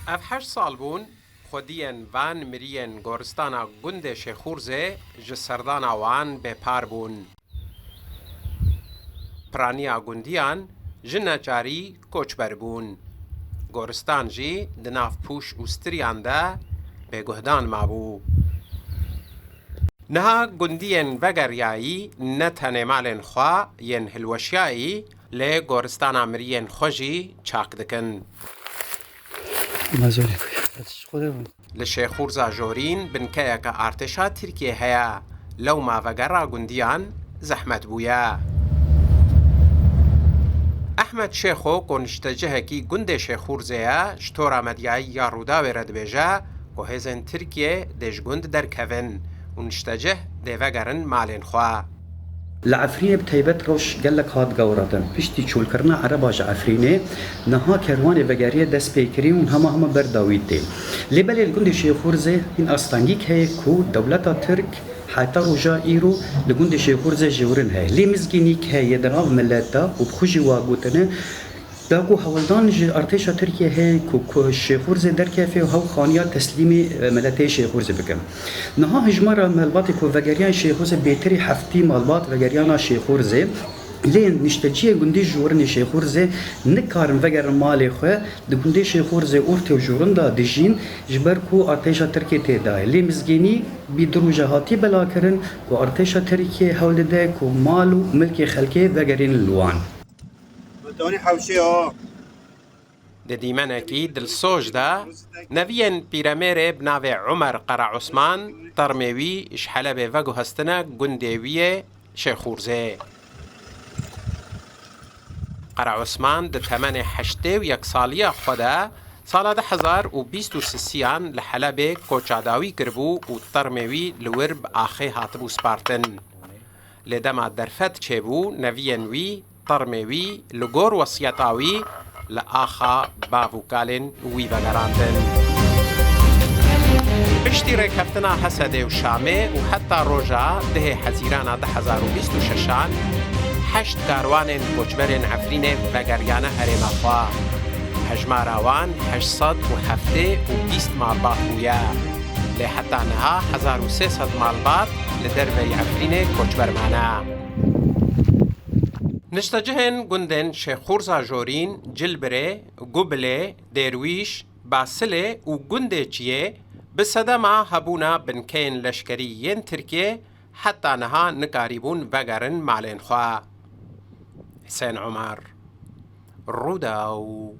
اف 8 سال بون خودیان وان مریان گورستانا گند شیخورزه جسردانا وان به پار بون. پرانیا گندیان جنچاری کوچبر بون. گورستان جی دناف پوش اوستریان ده به گهدان مابو. نها گندیان وگریایی نتنه مالن خوا ین هلوشیایی لی گورستانا مریان خوشی چاک دکن. لشيخورزا جورين بنكايك ارتشا تركيا هيا لو ما فقرا قنديان زحمت بويا. احمد شيخو كونشتجهكي قند شيخورزيا شتورا مدياي يارودا ورد بيجا وهزن تركيا ديش قند در كفن ونشتجه دي فقرن مالين خوا. العفرينه بتيبت روش قال لك هاد قوردن بشتي تشول كرنا عرباج عفرينه نها كروانه وغاريه دس بيكري وهم برداويد دي لبل الجند شيخورزه ان استانجيك هي كو دولتا ترك حتى رجا ايرو لجند شيخورزه جورن هي لي مزگينيك هي دراو ملتا وبخجي واغوتنه داكو هولدان ارتشا تركيا هي كو شيخورزه دركافي وهو خانيا تسليمي ملتي شيخورزه بكم نها هجمره مالباتي كو وغاريان شيخورزه بيتري حفتي مالبات وغاريانا شيخورزه لين نشتجيه جندي جورن شيخورزه نكارن وغار مالي خو دجندي شيخورزه اورتو جورن دا دجين جبركو ارتشا تركيا تدا لي مزگيني بيدروجهاتي بلاكرن وارتشا تركيا هولده كو مالو ملكي خلكي وغارين اللوان دوني حوشي دديمانكي دلسوج دا نبيان بيراميري بناوي عمر قرع عثمان ترميوي اشحالا بفاقو هستنا قنديوية شيخورزي. قرع عثمان ده تماني حشتي ويك سالية خدا سالة 1023 لحلبة كوچاداوي كربو و ترميوي لورب آخي هاتبو سبارتن. لدما درفت چيبو نبيان وي ترميوي لغور وسيطاوي لآخا بابو كالين وي بغراندن. بشتي ريكفتنا حسده وشامي وحتى روجا ده حزيرانا 1026 حشت كاروان كوچبرين عفرين بغريانا هريما خوا. هجماراوان 807 مالبات بويا. لحتى نها 1300 مالبات لدربي عفرين كوچبر معنا. نشتجهن گندن شيخورزا جورين جلبري قبلي ديرويش باسلي و گنده چيه بصدما هبونا بنكين لشكريين تركيه حتى نها نقاربون وگرن مالين خوا. حسين عمر روداو